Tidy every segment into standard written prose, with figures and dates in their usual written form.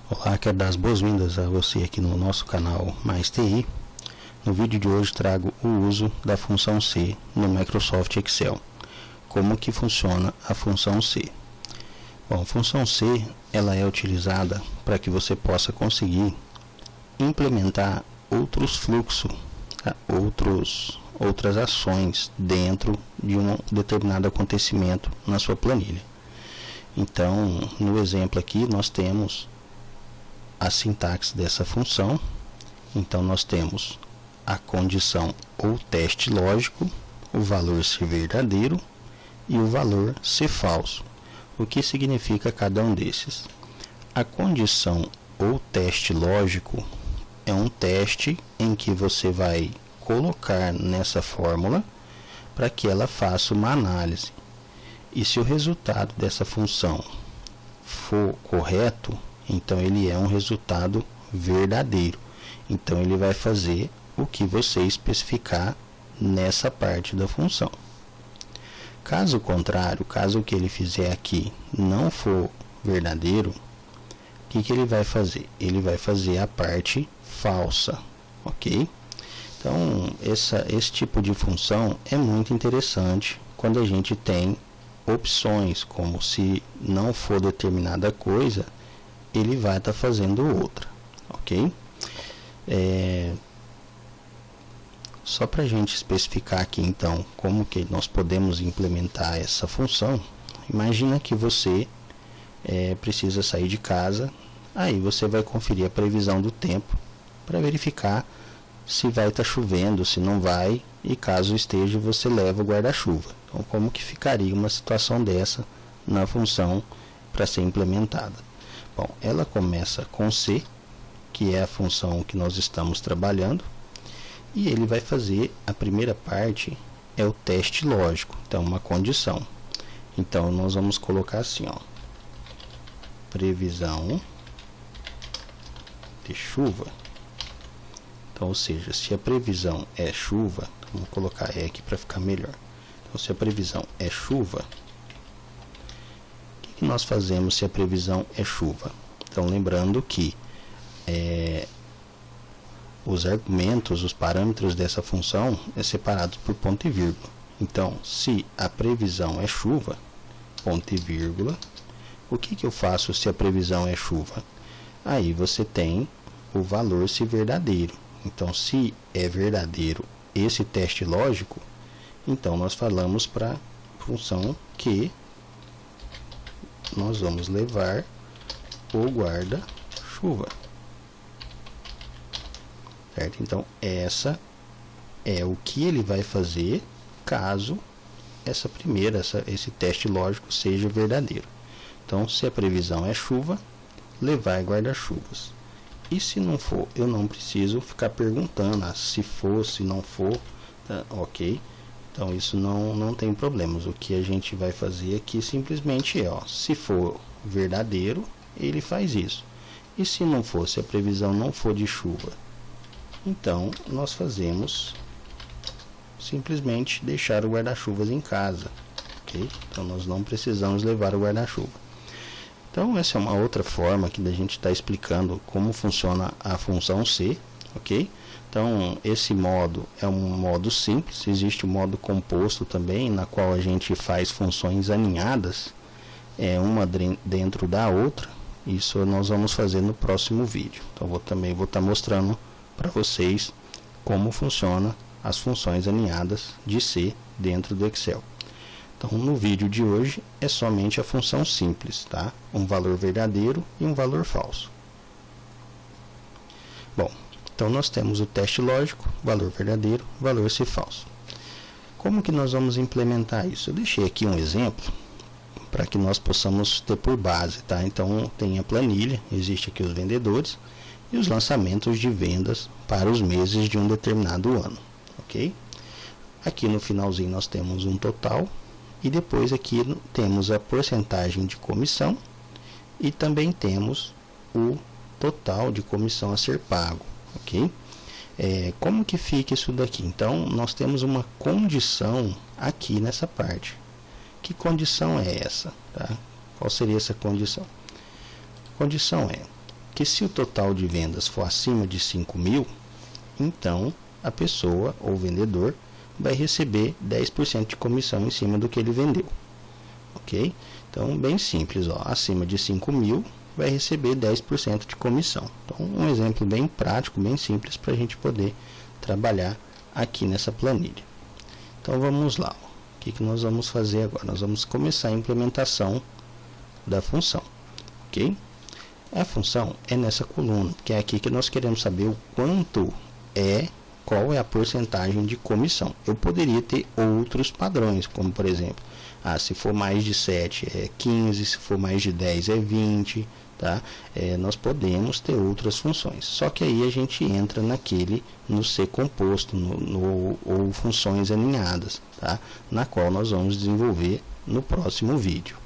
Olá, quero dar as boas-vindas a você aqui no nosso canal Mais TI. No vídeo de hoje trago o uso da função C no Microsoft Excel. Como que funciona a função C? Bom, a função C ela é utilizada para que você possa conseguir implementar outros fluxos, outras ações dentro de um determinado acontecimento na sua planilha. Então, no exemplo aqui, nós temos a sintaxe dessa função. Então, nós temos a condição ou teste lógico, o valor ser verdadeiro e o valor ser falso. O que significa cada um desses? A condição ou teste lógico é um teste em que você vai colocar nessa fórmula para que ela faça uma análise. E se o resultado dessa função for correto, então ele é um resultado verdadeiro. Então ele vai fazer o que você especificar nessa parte da função. Caso contrário, caso o que ele fizer aqui não for verdadeiro, o que ele vai fazer? Ele vai fazer a parte falsa, ok? Então, esse tipo de função é muito interessante quando a gente tem opções, como se não for determinada coisa, ele vai estar fazendo outra, ok? Só para a gente especificar aqui, então, como que nós podemos implementar essa função. Imagina que você precisa sair de casa, aí você vai conferir a previsão do tempo para verificar se vai estar chovendo, se não vai, e caso esteja, você leva o guarda-chuva. Então, como que ficaria uma situação dessa na função para ser implementada? Bom, ela começa com C, que é a função que nós estamos trabalhando, e ele vai fazer, a primeira parte é o teste lógico, então uma condição. Então, nós vamos colocar assim, ó, previsão de chuva. Então, ou seja, se a previsão é chuva, vamos colocar E aqui para ficar melhor. Então, se a previsão é chuva, o que nós fazemos se a previsão é chuva? Então, lembrando que os argumentos, os parâmetros dessa função é separado por ponto e vírgula. Então, se a previsão é chuva, ponto e vírgula, o que eu faço se a previsão é chuva? Aí você tem o valor se verdadeiro. Então, se é verdadeiro esse teste lógico, então nós falamos para a função que nós vamos levar o guarda-chuva. Certo? Então, essa é o que ele vai fazer caso esse teste lógico seja verdadeiro. Então, se a previsão é chuva, levar guarda-chuvas. E se não for, eu não preciso ficar perguntando se for, se não for, tá? Ok? Então isso não tem problemas. O que a gente vai fazer aqui simplesmente é, se for verdadeiro, ele faz isso. E se não for, se a previsão não for de chuva, então nós fazemos simplesmente deixar o guarda-chuvas em casa, ok? Então nós não precisamos levar o guarda-chuva. Então, essa é uma outra forma que a gente está explicando como funciona a função C, ok? Então, esse modo é um modo simples, existe o modo composto também, na qual a gente faz funções alinhadas, uma dentro da outra. Isso nós vamos fazer no próximo vídeo. Então, também vou estar mostrando para vocês como funciona as funções alinhadas de C dentro do Excel. Então, no vídeo de hoje é somente a função simples, tá? Um valor verdadeiro e um valor falso. Bom, então nós temos o teste lógico, valor verdadeiro, valor ser falso. Como que nós vamos implementar isso? Eu deixei aqui um exemplo para que nós possamos ter por base, tá? Então, tem a planilha, existe aqui os vendedores e os lançamentos de vendas para os meses de um determinado ano, ok? Aqui no finalzinho nós temos um total. E depois aqui temos a porcentagem de comissão e também temos o total de comissão a ser pago, ok? Como que fica isso daqui? Então, nós temos uma condição aqui nessa parte. Que condição é essa? Tá? Qual seria essa condição? A condição é que se o total de vendas for acima de 5.000, então a pessoa ou vendedor vai receber 10% de comissão em cima do que ele vendeu. Ok? Então, bem simples, ó, acima de 5.000 vai receber 10% de comissão. Então, um exemplo bem prático, bem simples para a gente poder trabalhar aqui nessa planilha. Então, vamos lá. O que nós vamos fazer agora? Nós vamos começar a implementação da função. Ok? A função é nessa coluna, que é aqui que nós queremos saber o quanto qual é a porcentagem de comissão. Eu poderia ter outros padrões, como por exemplo, se for mais de 7 é 15, se for mais de 10 é 20, tá? Nós podemos ter outras funções, só que aí a gente entra no C composto, ou funções alinhadas, tá? Na qual nós vamos desenvolver no próximo vídeo.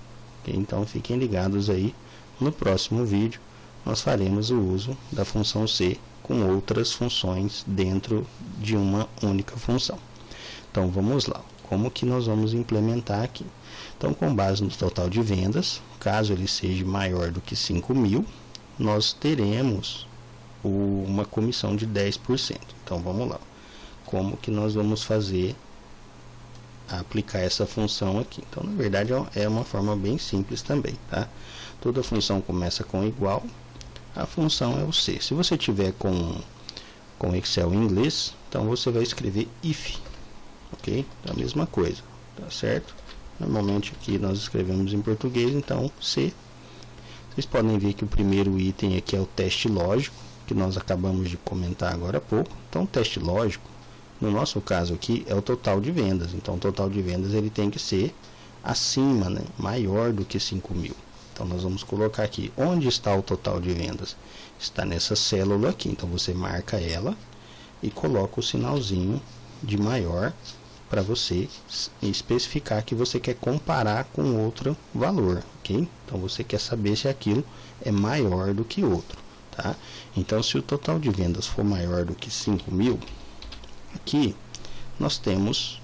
Okay? Então fiquem ligados aí, no próximo vídeo nós faremos o uso da função C com outras funções dentro de uma única função. Então vamos lá, como que nós vamos implementar aqui? Então, com base no total de vendas, caso ele seja maior do que 5.000, nós teremos uma comissão de 10%. Então vamos lá, como que nós vamos fazer aplicar essa função aqui? Então, na verdade, é uma forma bem simples também, tá? Toda função começa com igual, a função é o C. Se você tiver com Excel em inglês, então você vai escrever if, ok? Então, a mesma coisa, tá certo? Normalmente aqui nós escrevemos em português, então C. Vocês podem ver que o primeiro item aqui é o teste lógico, que nós acabamos de comentar agora há pouco. Então, o teste lógico, no nosso caso aqui, é o total de vendas. Então, o total de vendas ele tem que ser acima, né? Maior do que 5.000. Então, nós vamos colocar aqui, onde está o total de vendas? Está nessa célula aqui, então você marca ela e coloca o sinalzinho de maior para você especificar que você quer comparar com outro valor, ok? Então, você quer saber se aquilo é maior do que outro, tá? Então, se o total de vendas for maior do que 5.000, aqui nós temos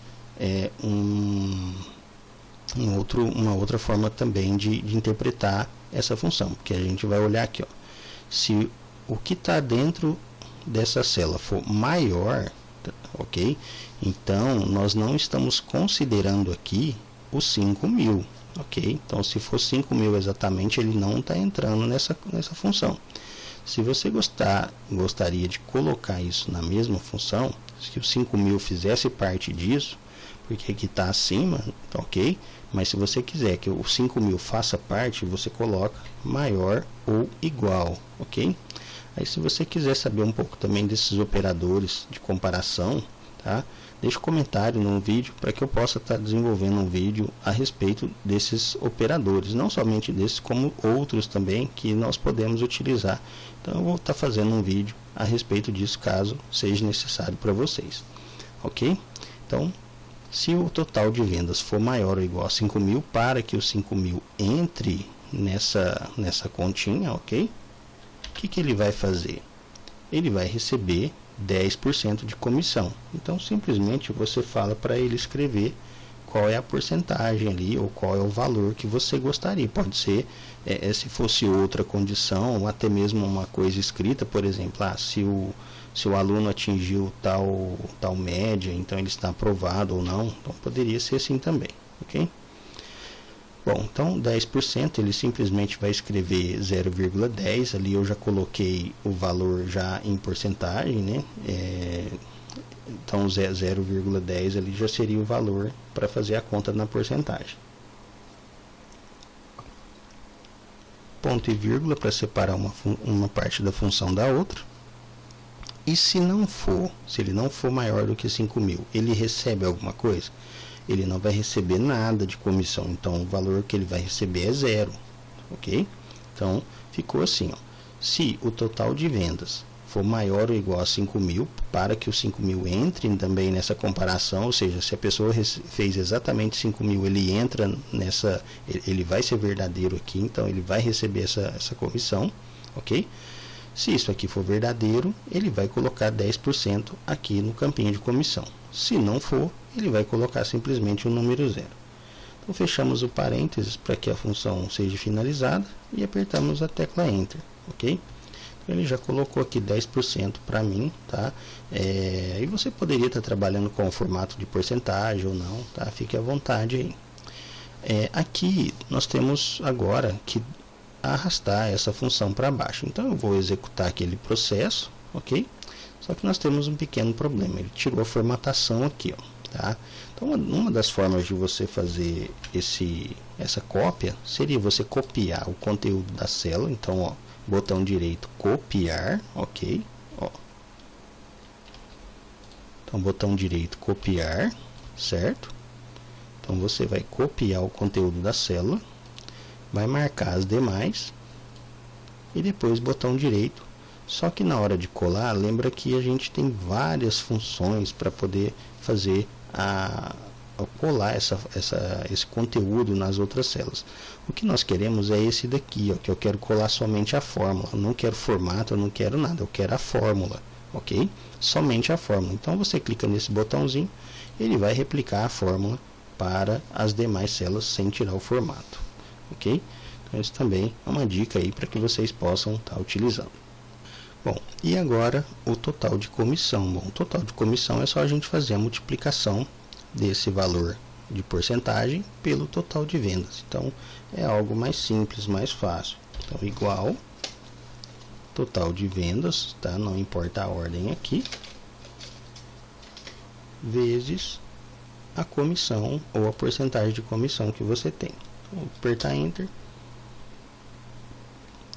uma outra forma também de interpretar essa função, porque a gente vai olhar aqui, ó, se o que está dentro dessa célula for maior, ok? Então, nós não estamos considerando aqui os 5.000, ok? Então, se for 5.000 exatamente, ele não está entrando nessa função. Se você gostaria de colocar isso na mesma função, se o 5.000 fizesse parte disso, porque aqui está acima, ok? Mas se você quiser que o 5.000 faça parte, você coloca maior ou igual, ok? Aí, se você quiser saber um pouco também desses operadores de comparação, tá? Deixa um comentário no vídeo para que eu possa estar desenvolvendo um vídeo a respeito desses operadores, não somente desses, como outros também que nós podemos utilizar. Então, eu vou estar fazendo um vídeo a respeito disso, caso seja necessário para vocês, ok? Então, se o total de vendas for maior ou igual a 5.000, para que o 5.000 entre nessa continha, ok? O que ele vai fazer? Ele vai receber 10% de comissão. Então, simplesmente você fala para ele escrever qual é a porcentagem ali, ou qual é o valor que você gostaria. Pode ser, se fosse outra condição, ou até mesmo uma coisa escrita, por exemplo, se o aluno atingiu tal média, então ele está aprovado ou não. Então, poderia ser assim também, ok? Bom, então 10% ele simplesmente vai escrever 0,10, ali eu já coloquei o valor já em porcentagem, né? Então 0,10 ali já seria o valor para fazer a conta na porcentagem. Ponto e vírgula para separar uma parte da função da outra. E se ele não for maior do que 5.000, ele recebe alguma coisa? Ele não vai receber nada de comissão, então o valor que ele vai receber é 0, ok? Então, ficou assim, ó. Se o total de vendas for maior ou igual a 5.000, para que o 5.000 entre também nessa comparação, ou seja, se a pessoa fez exatamente 5.000, ele entra nessa, ele vai ser verdadeiro aqui, então ele vai receber essa comissão, ok? Se isso aqui for verdadeiro, ele vai colocar 10% aqui no campinho de comissão. Se não for, ele vai colocar simplesmente o número 0. Então, fechamos o parênteses para que a função seja finalizada e apertamos a tecla Enter, ok? Ele já colocou aqui 10% para mim, tá? E você poderia estar trabalhando com o formato de porcentagem ou não, tá? Fique à vontade aí. Aqui nós temos agora que arrastar essa função para baixo. Então eu vou executar aquele processo, ok? Só que nós temos um pequeno problema. Ele tirou a formatação aqui, ó, tá? Então uma das formas de você fazer essa cópia seria você copiar o conteúdo da célula. Então, ó, botão direito copiar, ok? Ó. Então botão direito copiar, certo? Então você vai copiar o conteúdo da célula, vai marcar as demais e depois botão direito. Só que na hora de colar, lembra que a gente tem várias funções para poder fazer colar esse conteúdo nas outras células. O que nós queremos é esse daqui, ó, que eu quero colar somente a fórmula. Eu não quero formato, eu não quero nada, eu quero a fórmula, ok? Somente a fórmula. Então você clica nesse botãozinho, ele vai replicar a fórmula para as demais células sem tirar o formato, ok? Então isso também é uma dica aí para que vocês possam estar utilizando. Bom, e agora o total de comissão. Bom, o total de comissão é só a gente fazer a multiplicação desse valor de porcentagem pelo total de vendas. Então é algo mais simples, mais fácil. Então igual total de vendas, tá? Não importa a ordem aqui, vezes a comissão ou a porcentagem de comissão que você tem. Então, vou apertar Enter.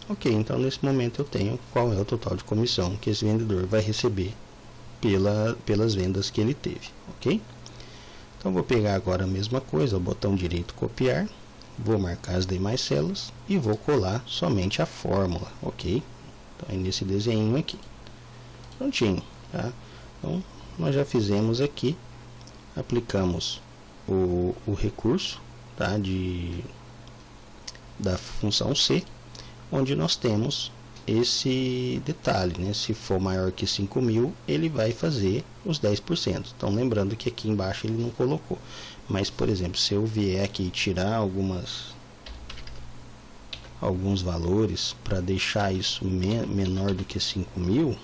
Ok, então nesse momento eu tenho qual é o total de comissão que esse vendedor vai receber pelas vendas que ele teve, ok? Então vou pegar agora a mesma coisa, o botão direito copiar, vou marcar as demais células e vou colar somente a fórmula, ok? Então é nesse desenho aqui, prontinho, tá? Então nós já fizemos aqui, aplicamos o recurso, tá? Da função C, onde nós temos esse detalhe, né? Se for maior que 5.000, ele vai fazer os 10%. Então lembrando que aqui embaixo ele não colocou. Mas, por exemplo, se eu vier aqui e tirar alguns valores para deixar isso menor do que 5.000,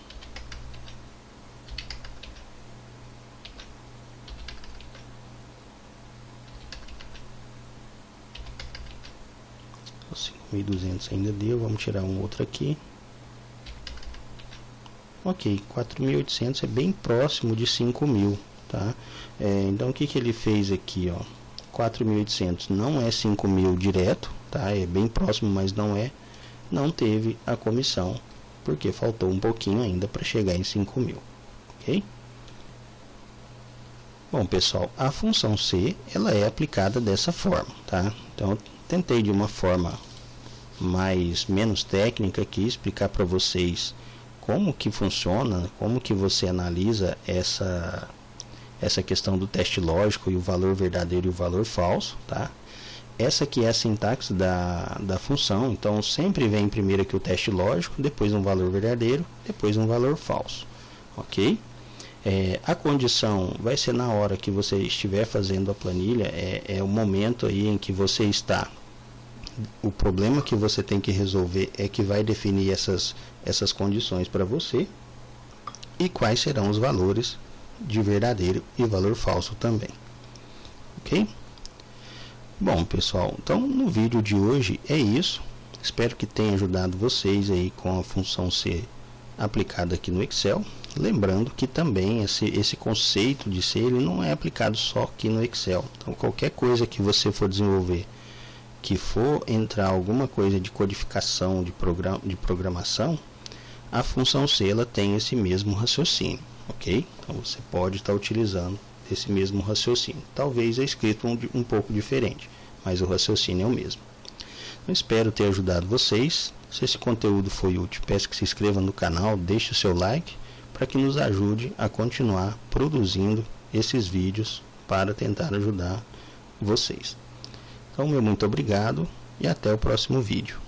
ainda deu, vamos tirar um outro aqui. Ok, 4.800 é bem próximo de 5.000, tá? Então o que ele fez aqui, ó? 4.800 não é 5.000 direto, tá? É bem próximo, mas não teve a comissão, porque faltou um pouquinho ainda para chegar em 5.000, ok? Bom, pessoal, a função C, ela é aplicada dessa forma, tá? Então eu tentei de uma forma menos técnica aqui explicar para vocês como que funciona, como que você analisa essa questão do teste lógico e o valor verdadeiro e o valor falso, tá? Essa aqui é a sintaxe da função, então sempre vem primeiro aqui o teste lógico, depois um valor verdadeiro, depois um valor falso, ok? A condição vai ser na hora que você estiver fazendo a planilha, é o momento aí em que você está. O problema que você tem que resolver é que vai definir essas condições para você e quais serão os valores de verdadeiro e valor falso também, ok? Bom, pessoal, então no vídeo de hoje é isso. Espero que tenha ajudado vocês aí com a função C aplicada aqui no Excel. Lembrando que também esse conceito de C ele não é aplicado só aqui no Excel. Então qualquer coisa que você for desenvolver que for entrar alguma coisa de codificação de programação, a função C ela tem esse mesmo raciocínio, ok? Então você pode estar utilizando esse mesmo raciocínio. Talvez é escrito um pouco diferente, mas o raciocínio é o mesmo. Eu espero ter ajudado vocês. Se esse conteúdo foi útil, peço que se inscreva no canal, deixe o seu like para que nos ajude a continuar produzindo esses vídeos para tentar ajudar vocês. Então, meu muito obrigado e até o próximo vídeo.